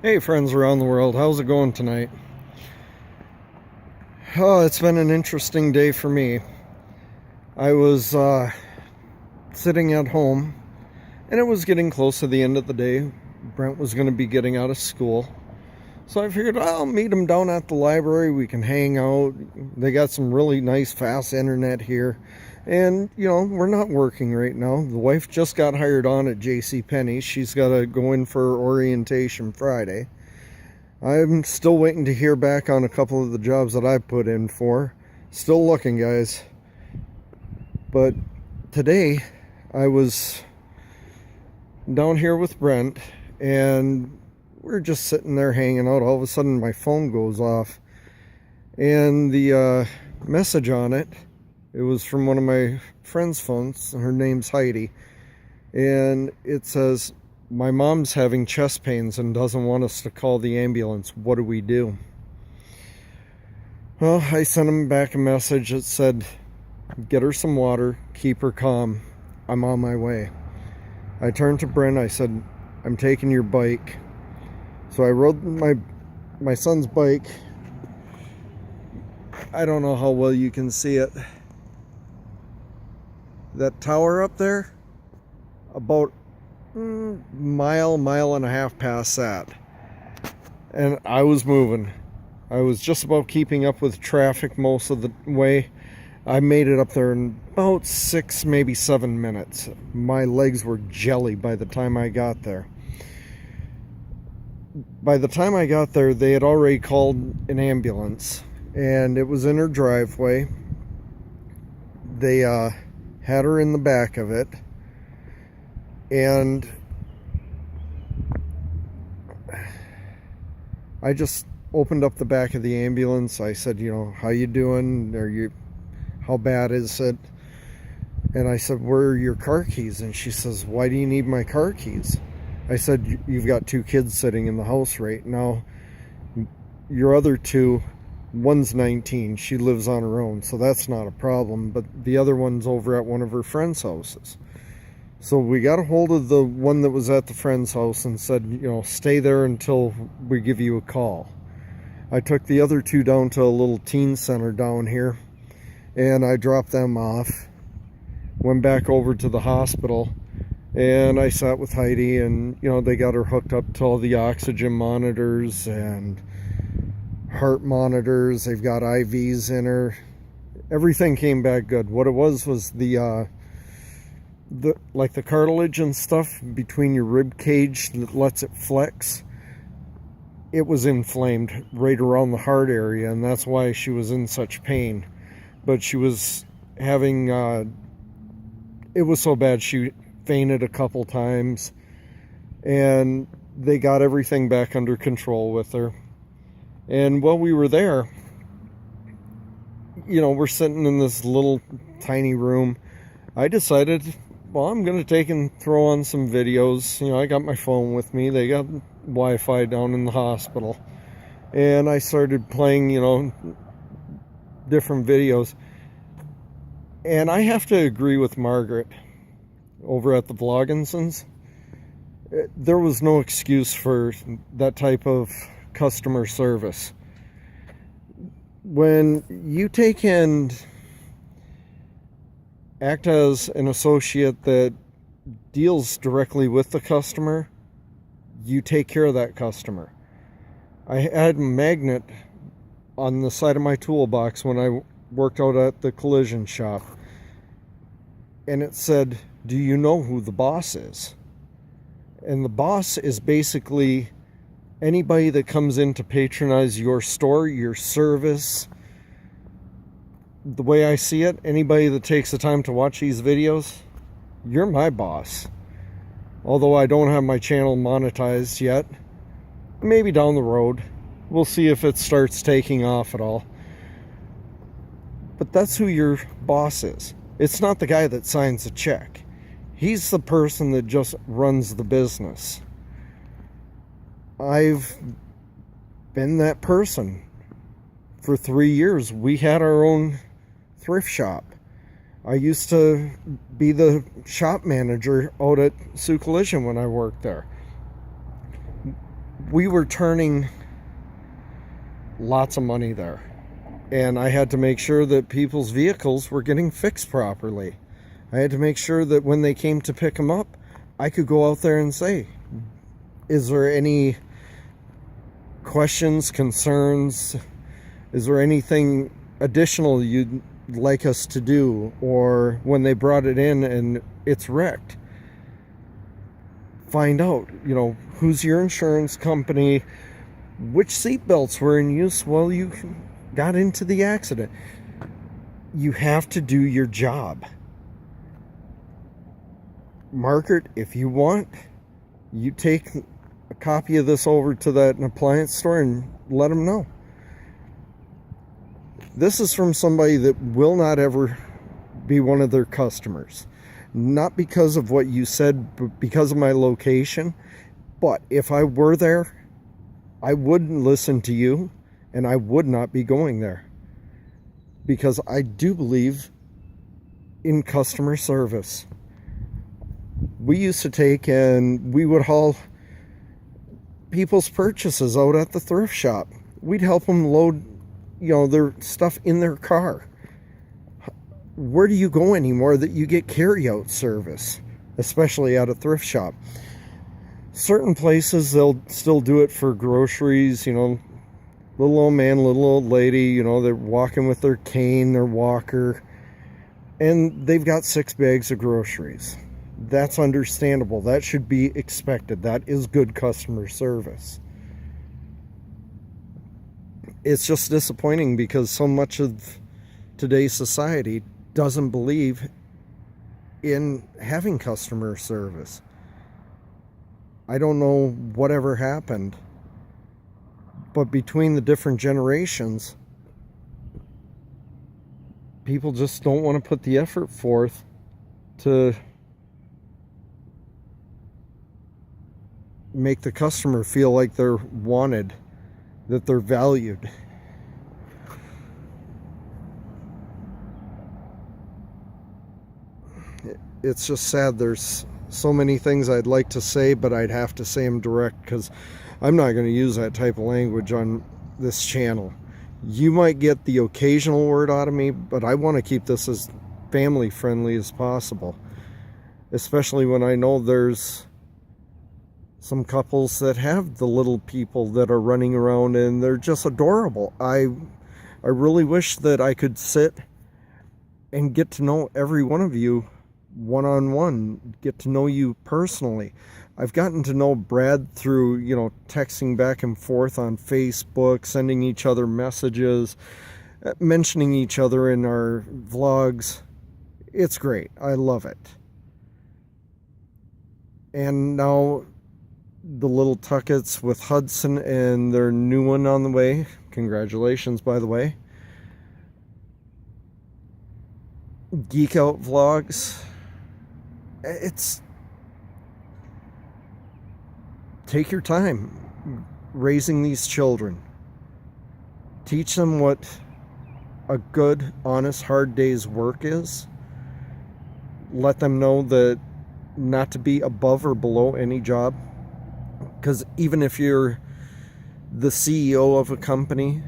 Hey friends around the world, how's it going tonight? Oh, it's been an interesting day for me. I was sitting at home and it was getting close to the end of the day. Brent was going to be getting out of school. So I figured I'll meet him down at the library. We can hang out. They got some really nice fast internet here. And, we're not working right now. The wife just got hired on at JCPenney. She's got to go in for orientation Friday. I'm still waiting to hear back on a couple of the jobs that I put in for. Still looking, guys. But today, I was down here with Brent, and we're just sitting there hanging out. All of a sudden, my phone goes off, and the message on it, it was from one of my friend's phones. Her name's Heidi, and it says, "My mom's having chest pains and doesn't want us to call the ambulance. What do we do?" Well, I sent him back a message that said, "Get her some water, keep her calm. I'm on my way." I turned to Brent. I said, "I'm taking your bike." So I rode my son's bike. I don't know how well you can see it. That tower up there, about mile and a half past that, and I was moving. I was just about keeping up with traffic most of the way. I made it up there in about 6, maybe 7 minutes. My legs were jelly by the time I got there. By the time I got there, they had already called an ambulance, and it was in her driveway. They had her in the back of it, and I just opened up the back of the ambulance. I said, "How you doing? How bad is it?" And I said, "Where are your car keys?" And she says, "Why do you need my car keys?" I said, "You've got 2 kids sitting in the house right now. Your other 2, one's 19. She lives on her own, so that's not a problem. But the other one's over at one of her friends' houses." So we got a hold of the one that was at the friend's house and said, "Stay there until we give you a call." I took the other 2 down to a little teen center down here, and I dropped them off. Went back over to the hospital, and I sat with Heidi, and, they got her hooked up to all the oxygen monitors and heart monitors. They've got IVs in her. Everything came back good. What it was the cartilage and stuff between your rib cage that lets it flex. It was inflamed right around the heart area, and that's why she was in such pain. But she was having, it was so bad she fainted a couple times, and they got everything back under control with her. And while we were there, we're sitting in this little tiny room. I decided, well, I'm going to take and throw on some videos. I got my phone with me. They got Wi-Fi down in the hospital. And I started playing, different videos. And I have to agree with Margaret over at the Vlogginsons. There was no excuse for that type of customer service. When you take and act as an associate that deals directly with the customer, you take care of that customer. I had a magnet on the side of my toolbox when I worked out at the collision shop, and it said, "Do you know who the boss is?" And the boss is basically anybody that comes in to patronize your store, your service. The way I see it, anybody that takes the time to watch these videos, you're my boss. Although I don't have my channel monetized yet. Maybe down the road. We'll see if it starts taking off at all. But that's who your boss is. It's not the guy that signs a check. He's the person that just runs the business. I've been that person. For 3 years, we had our own thrift shop. I used to be the shop manager out at Sioux Collision when I worked there. we were turning lots of money there. And I had to make sure that people's vehicles were getting fixed properly. I had to make sure that when they came to pick them up, I could go out there and say, is there any questions, concerns? Is there anything additional you'd like us to do? Or when they brought it in and it's wrecked, find out, who's your insurance company, which seat belts were in use while you got into the accident. You have to do your job. Margaret, if you want, you take a copy of this over to that appliance store and let them know. This is from somebody that will not ever be one of their customers. Not because of what you said, but because of my location. But if I were there, I wouldn't listen to you, and I would not be going there. Because I do believe in customer service. We used to take and we would haul people's purchases out at the thrift shop. We'd help them load, their stuff in their car. Where do you go anymore that you get carry-out service, especially at a thrift shop? Certain places, they'll still do it for groceries, little old man, little old lady, they're walking with their cane, their walker, and they've got 6 bags of groceries. That's understandable. That should be expected. That is good customer service. It's just disappointing because so much of today's society doesn't believe in having customer service. I don't know whatever happened, but between the different generations, people just don't want to put the effort forth to make the customer feel like they're wanted, that they're valued. It's just sad. There's so many things I'd like to say, but I'd have to say them direct because I'm not going to use that type of language on this channel. You might get the occasional word out of me, but I want to keep this as family friendly as possible, especially when I know there's some couples that have the little people that are running around and they're just adorable. I really wish that I could sit and get to know every one of you one-on-one, get to know you personally. I've gotten to know Brad through, texting back and forth on Facebook, sending each other messages, mentioning each other in our vlogs. It's great. I love it. And now the little Tuckets with Hudson and their new one on the way. Congratulations, by the way. Geek Out Vlogs. It's... Take your time raising these children. Teach them what a good, honest, hard day's work is. Let them know that not to be above or below any job. Because even if you're the CEO of a company,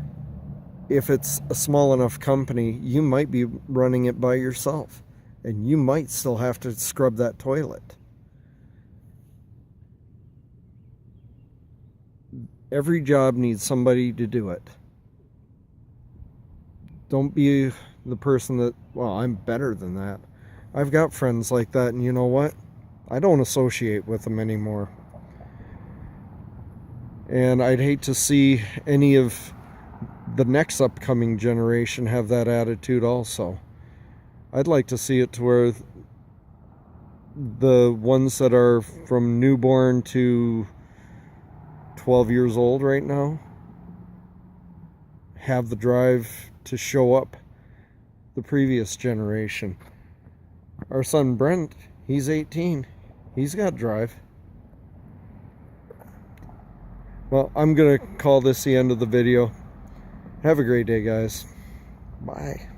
if it's a small enough company, you might be running it by yourself. And you might still have to scrub that toilet. Every job needs somebody to do it. Don't be the person that, well, I'm better than that. I've got friends like that, and you know what? I don't associate with them anymore. And I'd hate to see any of the next upcoming generation have that attitude also. I'd like to see it to where the ones that are from newborn to 12 years old right now have the drive to show up the previous generation. Our son Brent, he's 18. He's got drive. Well, I'm going to call this the end of the video. Have a great day, guys. Bye.